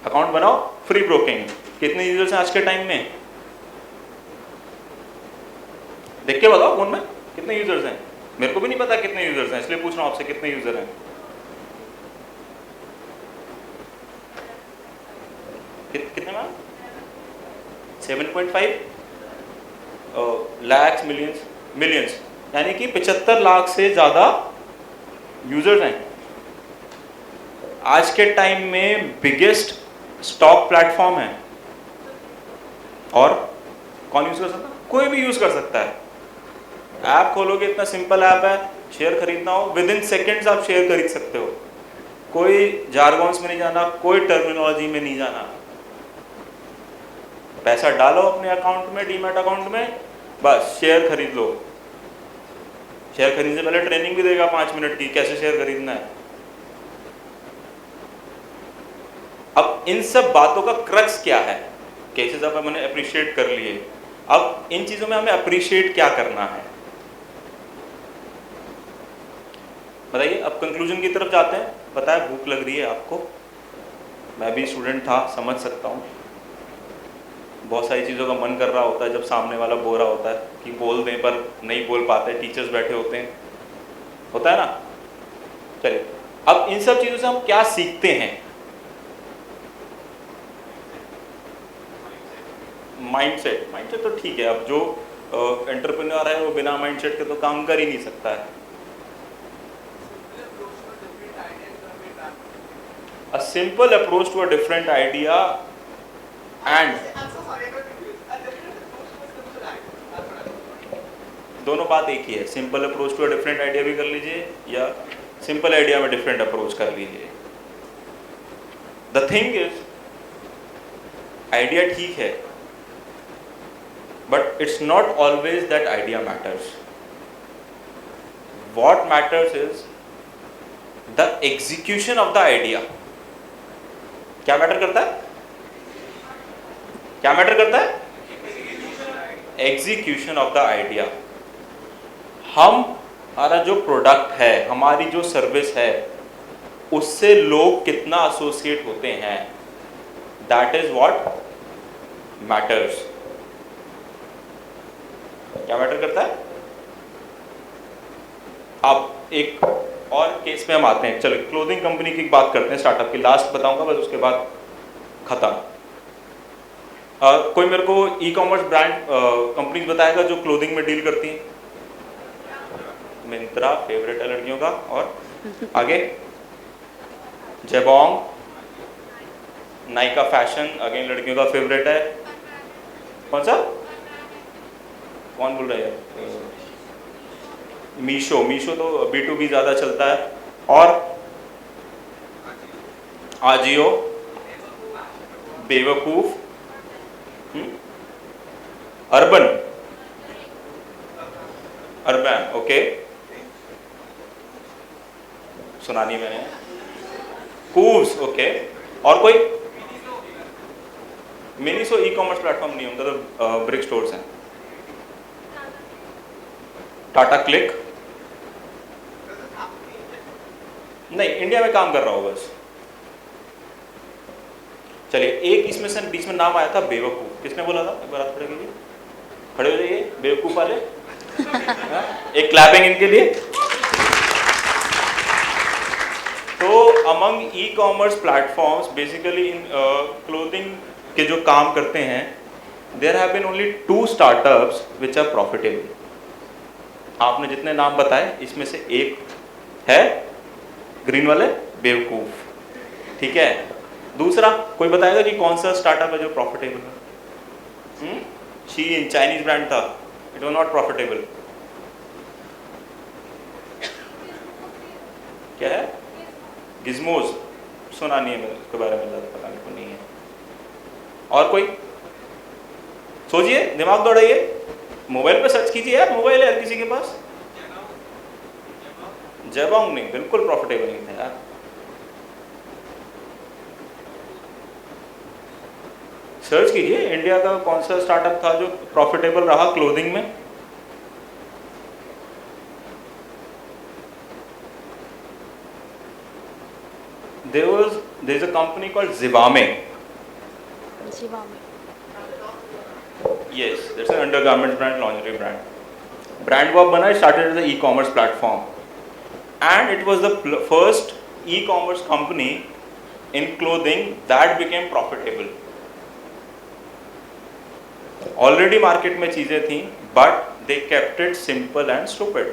अकाउंट बनाओ, फ्री ब्रोकिंग। कितने यूजर्स हैं आज के टाइम में? देख के बताओ फोन में कितने यूजर्स हैं। मेरे को भी नहीं पता कितने यूजर्स हैं, इसलिए पूछ रहा हूं आपसे कितने यूजर हैं। कितने मैम? 7.5 लाख मिलियंस, यानी कि 75 लाख से ज्यादा यूजर्स हैं। आज के टाइम में बिगेस्ट स्टॉक प्लेटफॉर्म है, और कौन यूज कर सकता है? कोई भी यूज कर सकता है। ऐप खोलोगे, इतना सिंपल ऐप है, शेयर खरीदना हो विद इन सेकेंड्स आप शेयर खरीद सकते हो। कोई जारगॉन्स में नहीं जाना, कोई टर्मिनोलॉजी में नहीं जाना। पैसा डालो अपने अकाउंट में, डीमैट अकाउंट में, बस शेयर खरीद लो। शेयर खरीदने से पहले ट्रेनिंग भी देगा 5 मिनट की, कैसे शेयर खरीदना है। अब इन सब बातों का क्रक्स क्या है? केसेस अब हमने अप्रिशिएट कर लिए, अब इन चीजों में हमें अप्रिशिएट क्या करना है बताइए। अब कंक्लूजन की तरफ जाते हैं। पता है भूख लग रही है आपको, मैं भी स्टूडेंट था, समझ सकता हूँ। बहुत सारी चीज़ों का मन कर रहा होता है जब सामने वाला बोल रहा होता है कि बोल दें, पर नहीं बोल पाते, टीचर्स बैठे होते हैं, होता है ना। चलिए, अब इन सब चीज़ों से हम क्या सीखते हैं? माइंडसेट तो ठीक है। अब जो एंटरप्रेन्योर है वो बिना माइंडसेट के तो काम कर ही नहीं सकता है। A simple approach to a different idea and दोनों बात एक ही है। Simple approach to a different idea भी कर लीजिए, या सिंपल आइडिया में डिफरेंट अप्रोच कर लीजिए। द थिंग इज, आइडिया ठीक है, but it's not always that idea matters. What matters is the execution of the idea. क्या मैटर करता है? क्या मैटर करता है? Execution of the idea. हमारा जो प्रोडक्ट है, हमारी जो सर्विस है, उससे लोग कितना एसोसिएट होते हैं, दैट इज व्हाट मैटर्स। क्या मैटर करता है? अब एक और केस में हम आते हैं। चलो क्लोथिंग कंपनी की बात करते हैं, स्टार्टअप की। लास्ट बताऊंगा बस, उसके बाद खत्म। कोई मेरे को ई कॉमर्स ब्रांड कंपनीज बताएगा जो क्लोथिंग में डील करती हैं? मिंत्रा फेवरेट है लड़कियों का, और आगे जेबोंग, नाइका फैशन अगेन लड़कियों का फेवरेट है। कौन सा? कौन बोल रहा है? मीशो तो B2B ज़्यादा चलता है। और आजियो, बेवकूफ, अर्बन, ओके, सुना नहीं मैंने। Koovs, okay. और कोई? मिनीसो ई कॉमर्स प्लेटफॉर्म नहीं होता, तो ब्रिक स्टोर्स हैं। टाटा क्लिक नहीं, इंडिया में काम कर रहा हो बस। चलिए, एक इसमें से बीच में नाम आया था बेवकूफ। किसने बोला था? एक बार हाथ खड़े कीजिए, खड़े हो जाइए बेवकूफ वाले। एक क्लैपिंग इनके लिए। तो among e commerce platforms basically in clothing के जो काम करते हैं, there have been only 2 startups which are profitable. आपने जितने नाम बताए, इसमें से एक है ग्रीन वाले, बेवकूफ, ठीक है। दूसरा कोई बताएगा कि कौन सा स्टार्टअप है जो प्रॉफिटेबल है? शीइन, चाइनीज ब्रांड था, इट वाज नॉट प्रॉफिटेबल। क्या है? गिज़मोज, सुना नहीं है, मेरे उसके बारे में ज़्यादा पता नहीं, नहीं है। और कोई सोचिए, दिमाग दौड़ाइए, मोबाइल पे सर्च कीजिए यार, मोबाइल है हर किसी के पास। जयबांग नहीं, बिल्कुल प्रॉफिटेबल नहीं था यार। सर्च कीजिए इंडिया का कौन सा स्टार्टअप था जो प्रॉफिटेबल रहा क्लोथिंग में। there is a company called Zivame. Yes, that's an undergarment brand, lingerie brand. Brand को अब बना, started as an e-commerce platform, and it was the first e-commerce company in clothing that became profitable. Already market में चीज़ें थी, but they kept it simple and stupid.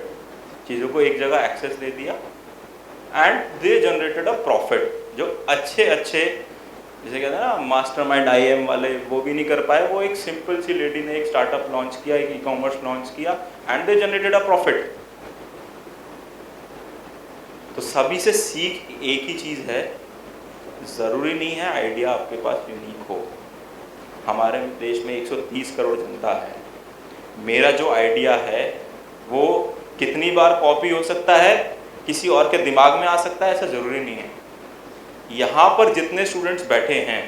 चीज़ों को एक जगह एक्सेस दे दिया and they generated a profit. जो अच्छे जैसे कहते हैं ना मास्टरमाइंड IIM वाले, वो भी नहीं कर पाए, वो एक सिंपल सी लेडी ने एक स्टार्टअप लॉन्च किया, एक ई-कॉमर्स लॉन्च किया and they generated a profit. तो सभी से सीख एक ही चीज़ है, ज़रूरी नहीं है आइडिया आपके पास यूनिक हो। हमारे देश में 130 करोड़ जनता है, मेरा जो आइडिया है वो कितनी बार कॉपी हो सकता है, किसी और के दिमाग में आ सकता है, ऐसा ज़रूरी नहीं है। यहाँ पर जितने स्टूडेंट्स बैठे हैं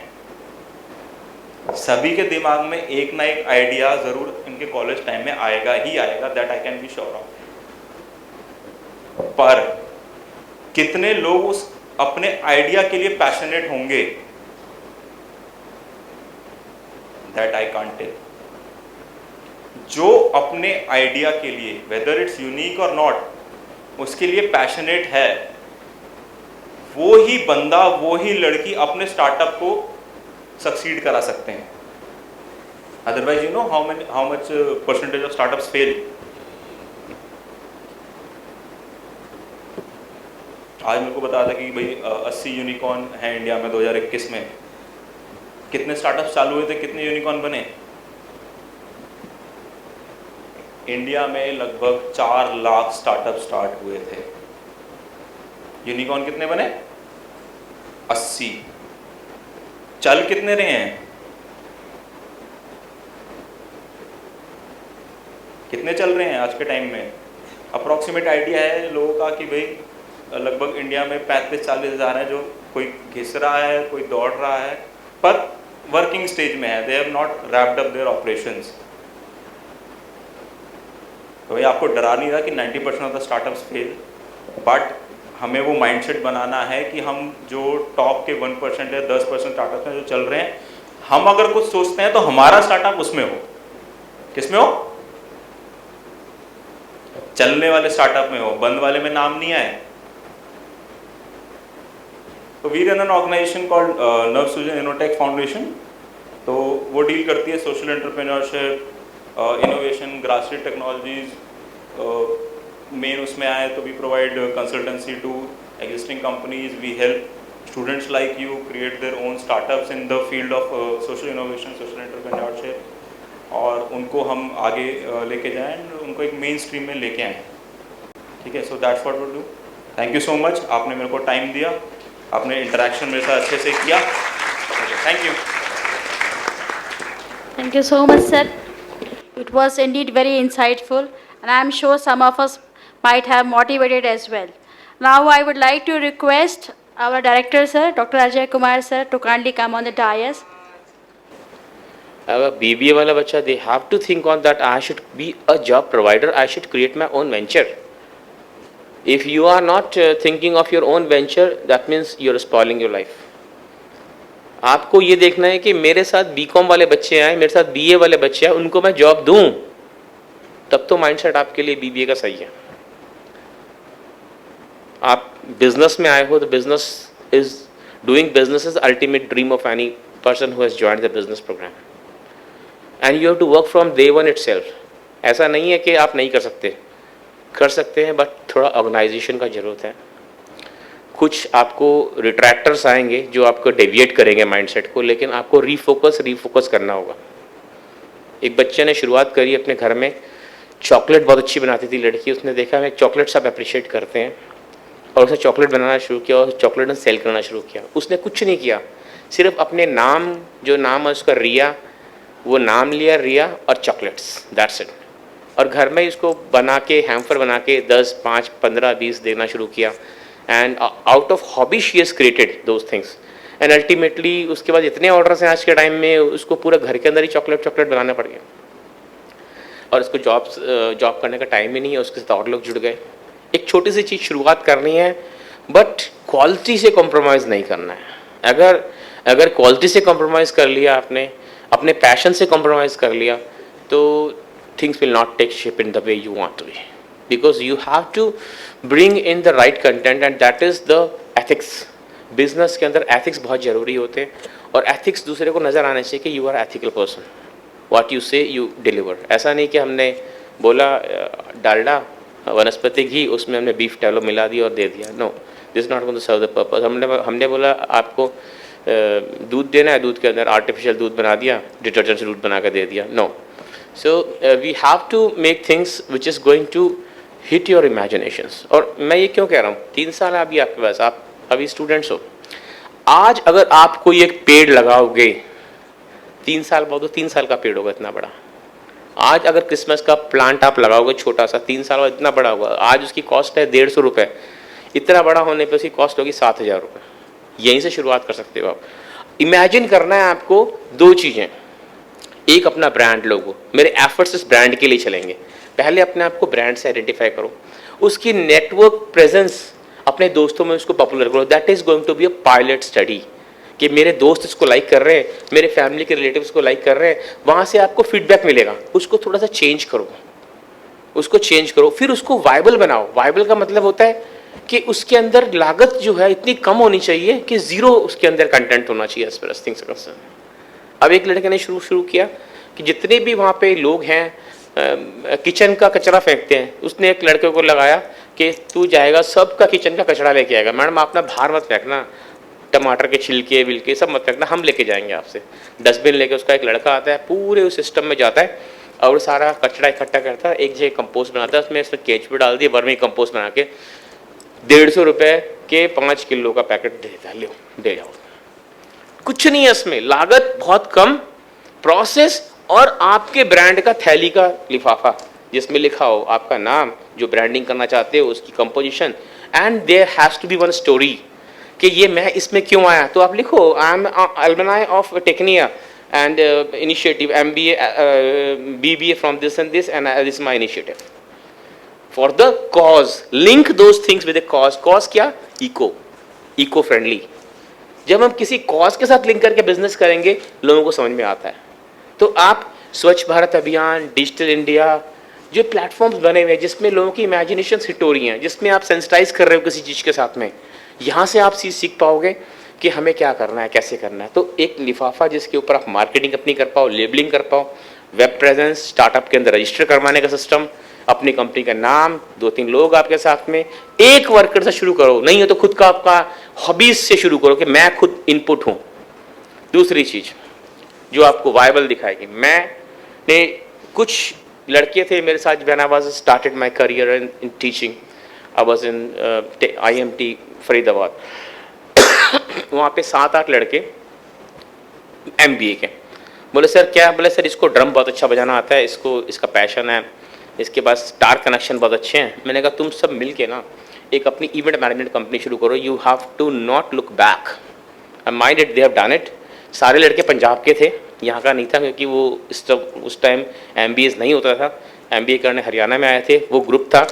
सभी के दिमाग में एक ना एक आइडिया ज़रूर इनके कॉलेज टाइम में आएगा ही आएगा, that I can be sure of. पर कितने लोग उस अपने आइडिया के लिए पैशनेट होंगे, दैट आई कांट टेल। जो अपने आइडिया के लिए, वेदर इट्स यूनिक और नॉट, उसके लिए पैशनेट है, वो ही बंदा, वो ही लड़की अपने स्टार्टअप को सक्सीड करा सकते हैं। Otherwise you know how much percentage of startups fail. आज मेरे को बताया था कि भाई 80 यूनिकॉर्न है इंडिया में 2021 में। कितने स्टार्टअप्स चालू हुए थे, कितने यूनिकॉर्न बने? इंडिया में लगभग 4 लाख स्टार्टअप स्टार्ट हुए थे। यूनिकॉर्न कितने बने? 80। चल कितने रहे हैं? कितने चल रहे हैं आज के टाइम में? अप्रॉक्सीमेट आइडिया है लोगों का कि भाई लगभग इंडिया में 35-40 हज़ार है, जो कोई घिस रहा है, कोई दौड़ रहा है, पर वर्किंग स्टेज में है, they have not wrapped up their operations. तो भाई आपको डरा नहीं रहा कि 90% of the startups fail, but हमें वो माइंडसेट बनाना है कि हम जो टॉप के 1% या 10% स्टार्टअप्स में जो चल रहे हैं, हम अगर कुछ सोचते हैं तो हमारा स्टार्टअप उसमें हो। किसमें हो? चलने वाले स्टार्टअप में हो, बंद वाले में नाम नहीं आए। तो we run an organization called Navsrijan Innotech Foundation. तो वो डील करती है social entrepreneurship, innovation, grassroot technologies. Main उसमें आए तो we provide consultancy to existing companies, we help students like you create their own startups in the field of social innovation, social entrepreneurship, और उनको हम आगे लेके जाएं, उनको एक मेन स्ट्रीम में लेके आएँ। ठीक है, so that's what we do. Thank you so much, आपने मेरे को टाइम दिया, आपने इंटरेक्शन मेरे साथ अच्छे से किया। Thank you. Thank you so much, sir. It was indeed very insightful, and I am sure some of us might have motivated as well. Now, I would like to request our director, sir, Dr. Ajay Kumar, sir, to kindly come on the dais. अगर BBA वाला बच्चा, they have to think on that I should be a job provider, I should create my own venture. If you are not thinking of your own venture, that means you are spoiling your life. आपको ये देखना है कि मेरे साथ BCom वाले बच्चे आए, मेरे साथ BA वाले बच्चे आए, उनको मैं जॉब दूं, तब तो माइंडसेट आपके लिए BBA का सही है। आप बिजनेस में आए हो तो business is doing business is ultimate dream of any person who has joined the business program, and you have to work from day one itself. ऐसा नहीं है कि आप नहीं कर सकते, कर सकते हैं, बट थोड़ा ऑर्गेनाइजेशन का ज़रूरत है। कुछ आपको रिट्रैक्टर्स आएंगे जो आपको डेविएट करेंगे माइंडसेट को, लेकिन आपको रीफोकस करना होगा। एक बच्चे ने शुरुआत करी अपने घर में, चॉकलेट बहुत अच्छी बनाती थी लड़की, उसने देखा मैं चॉकलेट सब अप्रिशिएट करते हैं, और उसे चॉकलेट बनाना शुरू किया और चॉकलेट ने सेल करना शुरू किया। उसने कुछ नहीं किया, सिर्फ अपने नाम, जो नाम है उसका रिया, वो नाम लिया रिया और चॉकलेट्स, दैट्स इट। और घर में इसको बना के हैम्पर बना के 10, 5, 15, 20 देना शुरू किया। And out of hobby she has created those things. And ultimately उसके बाद इतने ऑर्डर्स हैं आज के टाइम में, उसको पूरा घर के अंदर ही चॉकलेट बनाना पड़ गया। और उसको जॉब करने का टाइम ही नहीं है, उसके साथ और लोग जुड़ गए। एक छोटी सी चीज़ शुरुआत करनी है, बट क्वालिटी से कॉम्प्रोमाइज़ नहीं करना है। अगर क्वालिटी से कॉम्प्रोमाइज़ कर लिया आपने, अपने पैशन से कॉम्प्रोमाइज़ कर लिया, तो things will not take shape in the way you want to be, because you have to bring in the right content, and that is the ethics. Business के अंदर एथिक्स बहुत ज़रूरी होते हैं, और एथिक्स दूसरे को नज़र आने चाहिए कि you are ethical person, what you say you deliver. ऐसा नहीं कि हमने बोला डालडा वनस्पति घी, उसमें हमने बीफ टैलो मिला दिया और दे दिया। No, this not going to serve the purpose. हमने बोला आपको दूध देना है, दूध के अंदर आर्टिफिशियल दूध बना दिया, डिटर्जेंट से दूध बना कर दे दिया। No, so we have to make things which is going to hit your imaginations। और मैं ये क्यों कह रहा हूँ, 3 साल अभी आपके पास, आप अभी स्टूडेंट्स हो। आज अगर आप कोई एक पेड़ लगाओगे, 3 साल बाद 3 साल का पेड़ होगा इतना बड़ा। आज अगर क्रिसमस का प्लांट आप लगाओगे छोटा सा, 3 साल बाद इतना बड़ा होगा। आज उसकी कॉस्ट है 150 रुपये, इतना बड़ा होने पर उसकी कॉस्ट होगी 7000 रुपये। यहीं से शुरुआत कर सकते हो आप। इमेजिन करना है आपको 2 चीज़ें, एक अपना ब्रांड लोगो, मेरे एफर्ट्स इस ब्रांड के लिए चलेंगे। पहले अपने आप को ब्रांड से आइडेंटिफाई करो, उसकी नेटवर्क प्रेजेंस अपने दोस्तों में उसको पॉपुलर करो। That is going to be a pilot study, कि मेरे दोस्त इसको लाइक कर रहे हैं, मेरे फैमिली के रिलेटिव्स को लाइक कर रहे हैं, वहाँ से आपको फीडबैक मिलेगा। उसको थोड़ा सा चेंज करो, उसको चेंज करो, फिर उसको वायबल बनाओ। वायबल का मतलब होता है कि उसके अंदर लागत जो है इतनी कम होनी चाहिए कि ज़ीरो उसके अंदर कंटेंट होना चाहिए as far as things are concern. अब एक लड़के ने शुरू किया कि जितने भी वहाँ पे लोग हैं किचन का कचरा फेंकते हैं, उसने एक लड़के को लगाया कि तू जाएगा सबका किचन का कचरा लेके आएगा। मैडम आप ना बाहर मत फेंकना, टमाटर के छिलके विलके सब मत फेंकना, हम लेके जाएंगे आपसे। डस्टबिन लेके उसका एक लड़का आता है, पूरे उस सिस्टम में जाता है और सारा कचरा इकट्ठा करता है, एक जगह कंपोस्ट बनाता है, उसमें केचुए डाल दिए, वर्मी कंपोस्ट बना के 150 रुपये के 5 किलो का पैकेट देता है, लो दे जाओ। कुछ नहीं है इसमें, लागत बहुत कम, प्रोसेस और आपके ब्रांड का थैली का लिफाफा जिसमें लिखा हो आपका नाम, जो ब्रांडिंग करना चाहते हो उसकी composition, and there has to be one story कि ये मैं इसमें क्यों आया। तो आप लिखो I am alumni of Tecnia and initiative MBA BBA from this and this and this is my initiative for the cause. Link those things with a cause. Cause क्या? Eco friendly. जब हम किसी कॉज के साथ लिंक करके business करेंगे लोगों को समझ में आता है। तो आप स्वच्छ भारत अभियान, डिजिटल इंडिया, जो प्लेटफॉर्म्स बने हुए हैं जिसमें लोगों की इमेजिनेशन हिट हो रही हैं, जिसमें आप सेंसिटाइज कर रहे हो किसी चीज़ के साथ में, यहाँ से आप चीज़ सीख पाओगे कि हमें क्या करना है, कैसे करना है। तो एक लिफाफा जिसके ऊपर आप मार्केटिंग अपनी कर पाओ, लेबलिंग कर पाओ, वेब प्रेजेंस, स्टार्टअप के अंदर रजिस्टर करवाने का सिस्टम, अपनी कंपनी का नाम, 2-3 लोग आपके साथ में, एक वर्कर से शुरू करो। नहीं हो तो खुद का आपका हॉबीज से शुरू करो कि मैं खुद इनपुट हूँ। दूसरी चीज़ जो आपको वायबल दिखाएगी, मैंने कुछ लड़के थे मेरे साथ, when I was started my career in teaching, I was in IMT Faridabad. वहाँ पे 7-8 लड़के MBA के। बोले सर क्या? बोले सर इसको ड्रम बहुत अच्छा बजाना आता है, इसको इसका पैशन है, इसके पास स्टार कनेक्शन बहुत अच्छे हैं। मैंने कहा तुम सब मिल के ना एक अपनी इवेंट मैनेजमेंट कंपनी शुरू करो। You have to not look back. I mind it, they have done it. सारे लड़के पंजाब के थे, यहाँ का नहीं था, क्योंकि वो उस टाइम MBAs नहीं होता था। MBA करने हरियाणा में आए थे, वो ग्रुप था।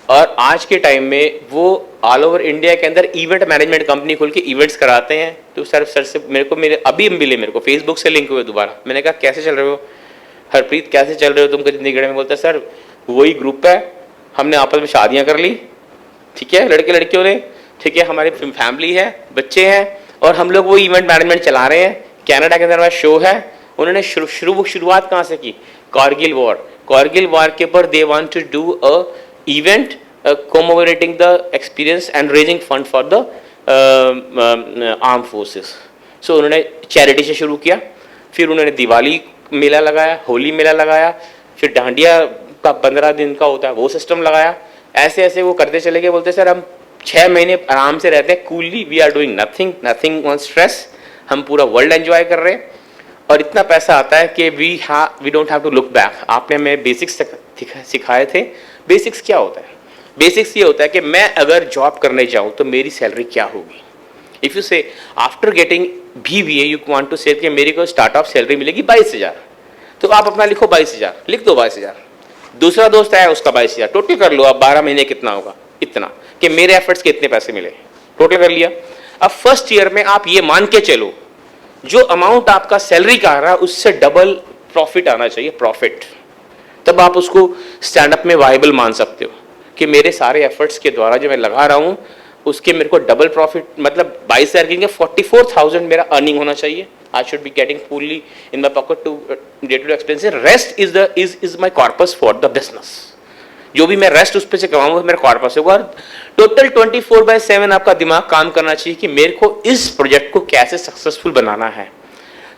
और आज के टाइम में वो ऑल ओवर इंडिया के अंदर इवेंट मैनेजमेंट कंपनी खोल के इवेंट्स कराते हैं। तो सर से मेरे अभी मिले, मेरे को फेसबुक से लिंक हुए दोबारा। मैंने कहा कैसे चल रहे हो हरप्रीत, कैसे चल रहे हो तुम जिंदगी में? बोलता है सर वही ग्रुप है, हमने आपस में शादियां कर ली, ठीक है, लड़के लड़कियों ने, ठीक है, हमारी फैमिली है, बच्चे हैं, और हम लोग वो इवेंट मैनेजमेंट चला रहे हैं। कनाडा के अंदर हमारा शो है। उन्होंने शुरुआत कहाँ से की? कारगिल वॉर के ऊपर they want to do a event commemorating the experience and raising fund for the armed forces। So उन्होंने चैरिटी से शुरू किया, फिर उन्होंने दिवाली मेला लगाया, होली मेला लगाया, फिर डांडिया का 15 दिन का होता है वो सिस्टम लगाया। ऐसे ऐसे वो करते चले गए। बोलते सर हम 6 महीने आराम से रहते हैं coolly, we are doing nothing on stress, हम पूरा वर्ल्ड एंजॉय कर रहे हैं और इतना पैसा आता है कि we don't have to look back. आपने हमें बेसिक्स सिखाए थे। बेसिक्स क्या होता है? बेसिक्स ये होता है कि मैं अगर जॉब करने जाऊं तो मेरी सैलरी क्या होगी। If you say after getting BBA you want to say कि मेरी को स्टार्ट ऑफ सैलरी मिलेगी 22,000, तो आप अपना लिखो 22,000, लिख दो 22,000। दूसरा दोस्त आया उसका 22,000, टोटल कर लो आप 12 महीने कितना होगा, इतना कि मेरे एफर्ट्स के इतने पैसे मिले, टोटल कर लिया। अब फर्स्ट ईयर में आप ये मान के चलो जो अमाउंट आपका सैलरी का आ रहा है उससे डबल प्रॉफिट आना चाहिए, प्रॉफिट। तब आप उसको स्टैंड अप में वायबल मान सकते हो कि मेरे सारे एफर्ट्स के द्वारा जो मैं लगा रहा हूँ उसके मेरे को डबल प्रॉफिट, मतलब 22,000 के 44,000 मेरा अर्निंग होना चाहिए। I should be getting fully in my pocket to day to day expenses. Rest is my corpus for the business. जो भी मैं रेस्ट उस पे से कमाऊंगा मेरा कॉर्पस होगा। टोटल 24/7 आपका दिमाग काम करना चाहिए कि मेरे को इस प्रोजेक्ट को कैसे सक्सेसफुल बनाना है।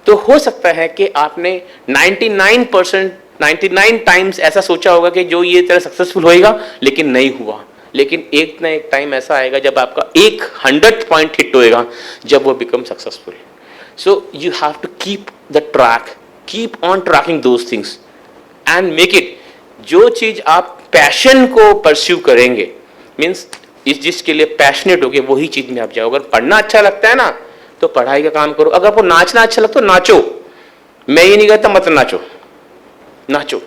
तो हो सकता है कि आपने 99 टाइम्स ऐसा सोचा होगा कि जो ये तरह सक्सेसफुल होएगा, लेकिन नहीं हुआ। लेकिन एक ना एक टाइम ऐसा आएगा जब आपका 100 पॉइंट हिट होएगा, जब वो become successful. So you have to keep the track, keep on tracking those things and make it. जो चीज आप पैशन को परस्यू करेंगे, मीन्स इस जिसके लिए पैशनेट होगे वही चीज में आप जाओ। अगर पढ़ना अच्छा लगता है ना तो पढ़ाई का काम करो। अगर आपको नाचना अच्छा लगता है तो नाचो। मैं ये नहीं कहता मत नाचो, नाचो।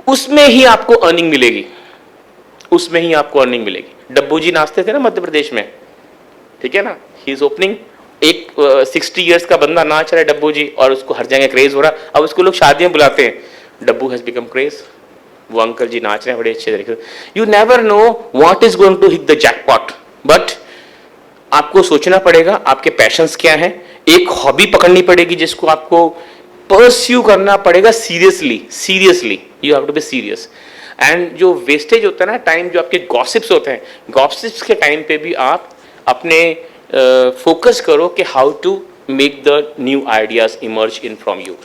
उसमें ही आपको अर्निंग मिलेगी, उसमें ही आपको अर्निंग मिलेगी। डब्बू जी नाचते थे ना मध्य प्रदेश में, ठीक है ना, ही इज ओपनिंग। एक 60 इयर्स का बंदा नाच रहा है डब्बू जी, और उसको हर जगह क्रेज हो रहा है। अब उसको लोग शादियां बुलाते हैं, डब्बू हैज बिकम क्रेज। वो अंकल जी नाच रहे हैं बड़े अच्छे तरीके से। You never know what is going to hit the jackpot, but आपको सोचना पड़ेगा आपके पैशंस क्या हैं। एक हॉबी पकड़नी पड़ेगी जिसको आपको परस्यू करना पड़ेगा seriously. You have to be serious. And जो वेस्टेज होता है ना टाइम, जो आपके गॉसिप्स होते हैं, गॉसिप्स के टाइम पे भी आप अपने फोकस करो कि how to make the new ideas emerge in from you.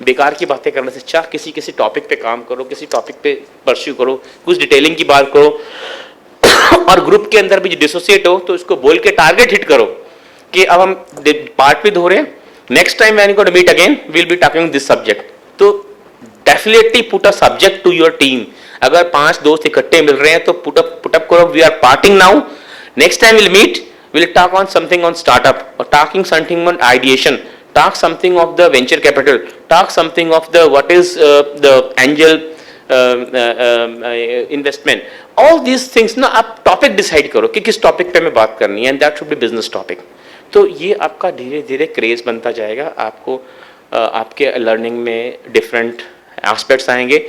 बेकार की बातें करने से अच्छा किसी टॉपिक पे काम करो, किसी टॉपिक पे परस्यू करो, कुछ डिटेलिंग की बात करो। और ग्रुप के अंदर भी डिसोसिएट हो तो उसको बोल के टारगेट हिट करो कि अब हम पार्ट भी धो रहे हैं, next time when you gonna meet again we will be talking this subject. तो definitely put a subject to your team. अगर 5 दोस्त इकट्ठे मिल रहे हैं तो पुट अप करो, we are parting now, next time will meet, will talk on something on startup, और talking something on ideation, talk something of the venture capital, talk something of the what is the angel investment, all these things ना आप topic decide करो कि किस topic पे मैं बात करनी है, and that should be business topic. तो ये आपका धीरे धीरे क्रेज बनता जाएगा, आपको आपके लर्निंग में डिफरेंट एस्पेक्ट्स आएंगे।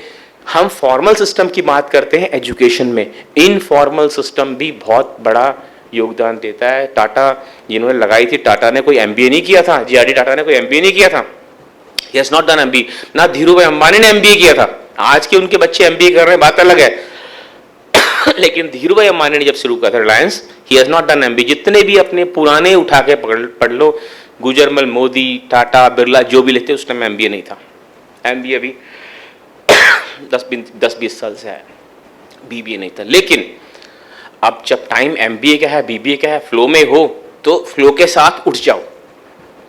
हम फॉर्मल सिस्टम की बात करते हैं एजुकेशन में, इनफॉर्मल सिस्टम भी बहुत बड़ा योगदान देता है। टाटा जिन्होंने लगाई थी, टाटा ने कोई MBA नहीं किया था, GRD टाटा ने कोई MBA नहीं किया था, he has not done MBA। ना धीरू भाई अंबानी ने MBA किया था, आज के उनके बच्चे MBA कर रहे हैं, बात अलग है। लेकिन धीरू भाई अंबानी ने जब शुरू किया था Reliance, he has not done MBA। जितने भी अपने पुराने उठा के पढ़ लो, गुजरमल, मोदी, टाटा, बिरला, जो भी लेते उस टाइम MBA नहीं था। MBA अभी 10-20 साल से है, BBA नहीं था। लेकिन अब जब टाइम MBA का है, BBA का है, फ्लो में हो तो फ्लो के साथ उठ जाओ।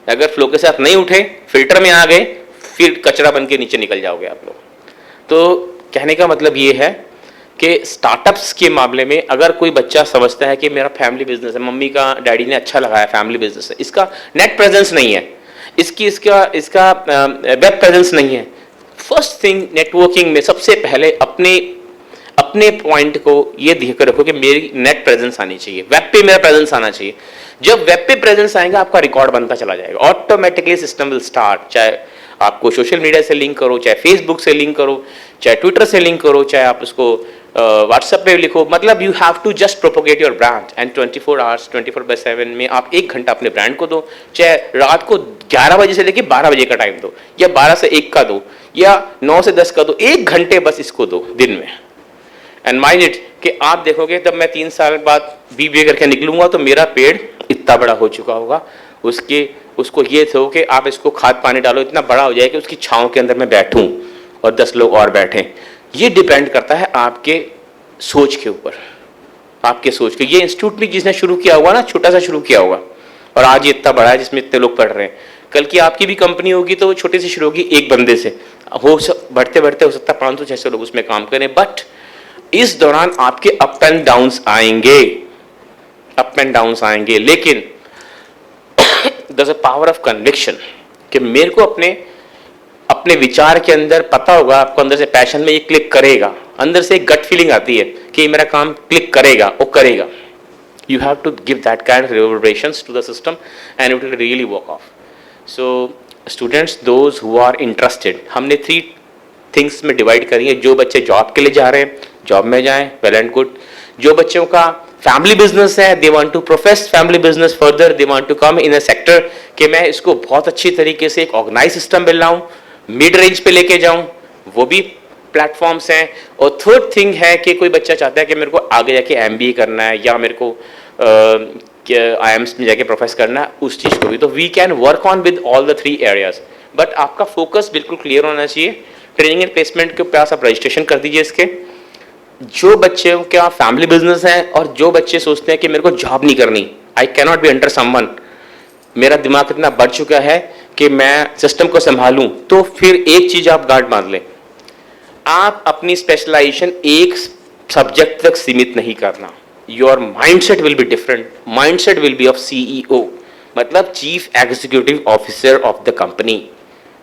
अगर फ्लो के साथ नहीं उठे, फिल्टर में आ गए, फिर कचरा बन के नीचे निकल जाओगे आप लोग। तो कहने का मतलब ये है कि स्टार्टअप्स के मामले में अगर कोई बच्चा समझता है कि मेरा फैमिली बिजनेस है, मम्मी का डैडी ने अच्छा लगाया फैमिली बिजनेस है, इसका नेट प्रेजेंस नहीं है, इसका वेब प्रेजेंस नहीं है, फर्स्ट थिंग नेटवर्किंग में सबसे पहले अपने पॉइंट को ये देखकर रखो कि मेरी नेट प्रेजेंस आनी चाहिए, वेब पे मेरा प्रेजेंस आना चाहिए। जब वेब पे प्रेजेंस आएगा आपका रिकॉर्ड बनता चला जाएगा, ऑटोमेटिकली सिस्टम विल स्टार्ट। चाहे आपको सोशल मीडिया से लिंक करो, चाहे फेसबुक से लिंक करो, चाहे ट्विटर से लिंक करो, चाहे आप उसको व्हाट्सएप पे लिखो, मतलब you have to just propagate your brand. And 24 hours 24/7 में आप 1 घंटा अपने ब्रांड को दो, चाहे रात को 11 बजे से लेकर 12 बजे का टाइम दो, या 12 से 1 का दो, या 9 से 10 का दो, 1 घंटे बस इसको दो दिन में। एंड माइंड इट कि आप देखोगे तब मैं 3 साल बाद BBA करके निकलूंगा तो मेरा पेड़ इतना बड़ा हो चुका होगा, उसको ये हो कि आप इसको खाद पानी डालो, इतना बड़ा हो जाए कि उसकी छांव के अंदर मैं बैठूं और 10 लोग और बैठें। ये डिपेंड करता है आपके सोच के ऊपर। आपके सोच के। ये इंस्टीट्यूट भी जिसने शुरू किया होगा ना, छोटा सा शुरू किया होगा और आज ये इतना बड़ा है जिसमें इतने लोग पढ़ रहे हैं। कल की आपकी भी कंपनी होगी तो वो छोटे से शुरू होगी, एक बंदे से, हो बढ़ते बढ़ते हो सकता है 500-600 लोग उसमें काम करें। बट इस दौरान आपके अप एंड डाउन्स आएंगे, अप एंड डाउन्स आएंगे, लेकिन there's a power of conviction कि मेरे को अपने विचार के अंदर पता होगा, आपको अंदर से पैशन में ये क्लिक करेगा, अंदर से एक गट फीलिंग आती है कि ये मेरा काम क्लिक करेगा, वो करेगा। You have to give that kind of reverberations to the system and it will really work off. So students, those who are interested, हमने 3 थिंग्स में डिवाइड करी है। जो बच्चे जॉब के लिए जा रहे हैं, जॉब में जाएं, वेल एंड गुड। जो बच्चों का फैमिली बिजनेस है, they want to profess family business further, they want to come in a sector कि मैं इसको बहुत अच्छी तरीके से एक ऑर्गेनाइज सिस्टम में लाऊं, मिड रेंज पे लेके जाऊं, वो भी प्लेटफॉर्म्स हैं। और थर्ड थिंग है कि कोई बच्चा चाहता है कि मेरे को आगे जाके MBA करना है या मेरे को IIMs में जाके प्रोफेस करना है, उस चीज़ को भी। तो we can work on with all the 3 areas, but आपका फोकस बिल्कुल क्लियर होना चाहिए। ट्रेनिंग एंड प्लेसमेंट के पास आप रजिस्ट्रेशन कर दीजिए इसके। जो बच्चे का फैमिली बिजनेस है और जो बच्चे सोचते हैं कि मेरे को जॉब नहीं करनी, I can not be under someone, मेरा दिमाग इतना बढ़ चुका है कि मैं सिस्टम को संभालूं, तो फिर एक चीज़ आप गांठ बांध लें, आप अपनी स्पेशलाइजेशन एक सब्जेक्ट तक सीमित नहीं करना। Your mindset will be different, mindset will be of CEO, मतलब chief executive officer of the company.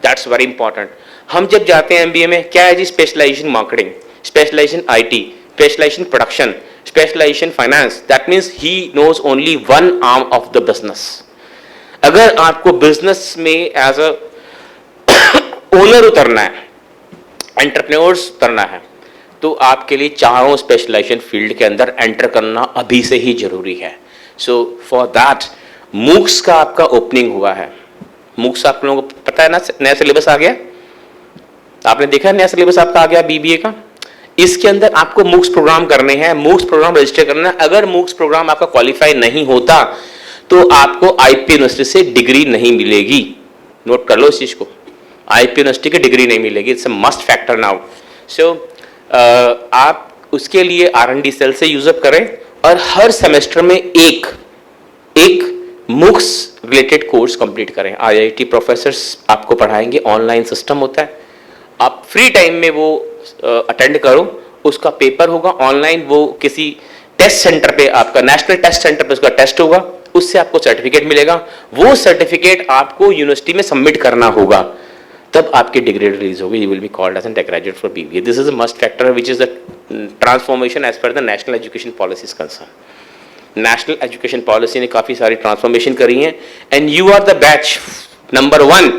That's very important. हम जब जाते हैं MBA में, क्या है जी, specialization marketing, specialization IT, specialization production, specialization finance. That means he knows only one arm of the business. अगर आपको बिजनेस में एज अ ओनर उतरना है, एंटरप्रेन्योर्स उतरना है, तो आपके लिए चारों स्पेशलाइजेशन फील्ड के अंदर एंटर करना अभी से ही जरूरी है। सो फॉर दैट मूक्स का आपका ओपनिंग हुआ है। मूक्स आप लोगों को पता है ना, नया सिलेबस आ गया, आपने देखा है नया सिलेबस आपका आ गया BBA का। इसके अंदर आपको मूक्स प्रोग्राम करने हैं, मूक्स प्रोग्राम रजिस्टर करना है। अगर मूक्स प्रोग्राम आपका क्वालिफाई नहीं होता तो आपको IP यूनिवर्सिटी से डिग्री नहीं मिलेगी। नोट कर लो इस चीज को, IP यूनिवर्सिटी की डिग्री नहीं मिलेगी, it's a must factor now. So आप उसके लिए R&D सेल से यूजअप करें और हर सेमेस्टर में एक मूक्स रिलेटेड कोर्स कंप्लीट करें। IIT प्रोफेसर्स आपको पढ़ाएंगे, ऑनलाइन सिस्टम होता है, आप फ्री टाइम में वो अटेंड करो। उसका पेपर होगा ऑनलाइन, वो किसी टेस्ट सेंटर पे, आपका नेशनल टेस्ट सेंटर पे उसका टेस्ट होगा, उससे आपको सर्टिफिकेट मिलेगा। वो सर्टिफिकेट आपको यूनिवर्सिटी में सबमिट करना होगा, तब आपकी डिग्री रिलीज होगी। You will be called as an graduate for BBA। This is a must factor which is the transformation as per the national education policy concern. National education policy ने काफ़ी सारी ट्रांसफॉर्मेशन करी हैं and you are the batch number 1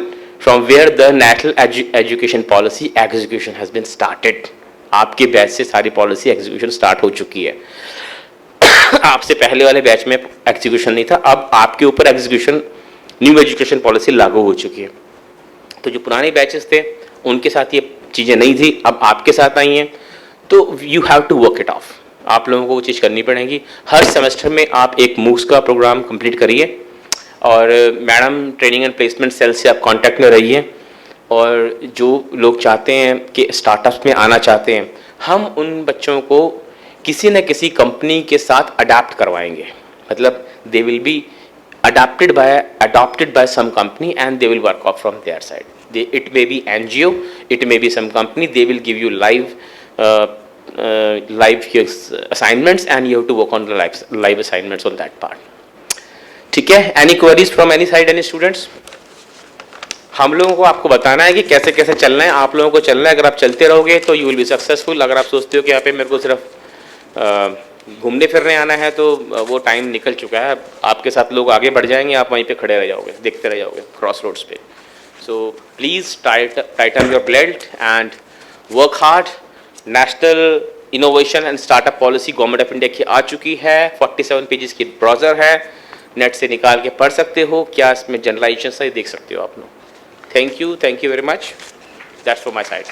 from where the national education policy execution has been started. आपके batch से सारी policy execution start हो चुकी है। आपसे पहले वाले बैच में एग्जीक्यूशन नहीं था, अब आपके ऊपर एग्जीक्यूशन, न्यू एजुकेशन पॉलिसी लागू हो चुकी है। तो जो पुराने बैचेस थे उनके साथ ये चीज़ें नहीं थी, अब आपके साथ आई हैं, तो you have to work it off. आप लोगों को वो चीज़ करनी पड़ेगी। हर सेमेस्टर में आप एक मूक्स का प्रोग्राम कंप्लीट करिए और madam training and placement cell से आप कांटेक्ट में रहिए। और जो लोग चाहते हैं कि स्टार्टअप्स में आना चाहते हैं, हम उन बच्चों को किसी न किसी कंपनी के साथ अडाप्ट करवाएंगे, मतलब they will be adopted by some company and they will work off from their side. It may be NGO, it may be some company, they will give you live assignments and you have to work on the live assignments on that part. ठीक है, any queries from any side, any students? हम लोगों को आपको बताना है कि कैसे कैसे चलना है, आप लोगों को चलना है। अगर आप चलते रहोगे तो यू विल बी सक्सेसफुल। अगर आप सोचते हो कि यहाँ पे मेरे को सिर्फ घूमने फिरने आना है, तो वो टाइम निकल चुका है। आपके साथ लोग आगे बढ़ जाएंगे, आप वहीं पे खड़े रह जाओगे, देखते रह जाओगे क्रॉस रोड्स पे। So please Titan your belt and work hard. National innovation and startup policy government of India की आ चुकी है, 47 पेजेस की ब्राउज़र है, नेट से निकाल के पढ़ सकते हो। क्या इसमें जनरलाइजेशन से देख सकते हो आप लोग। Thank you very much. That's from my side.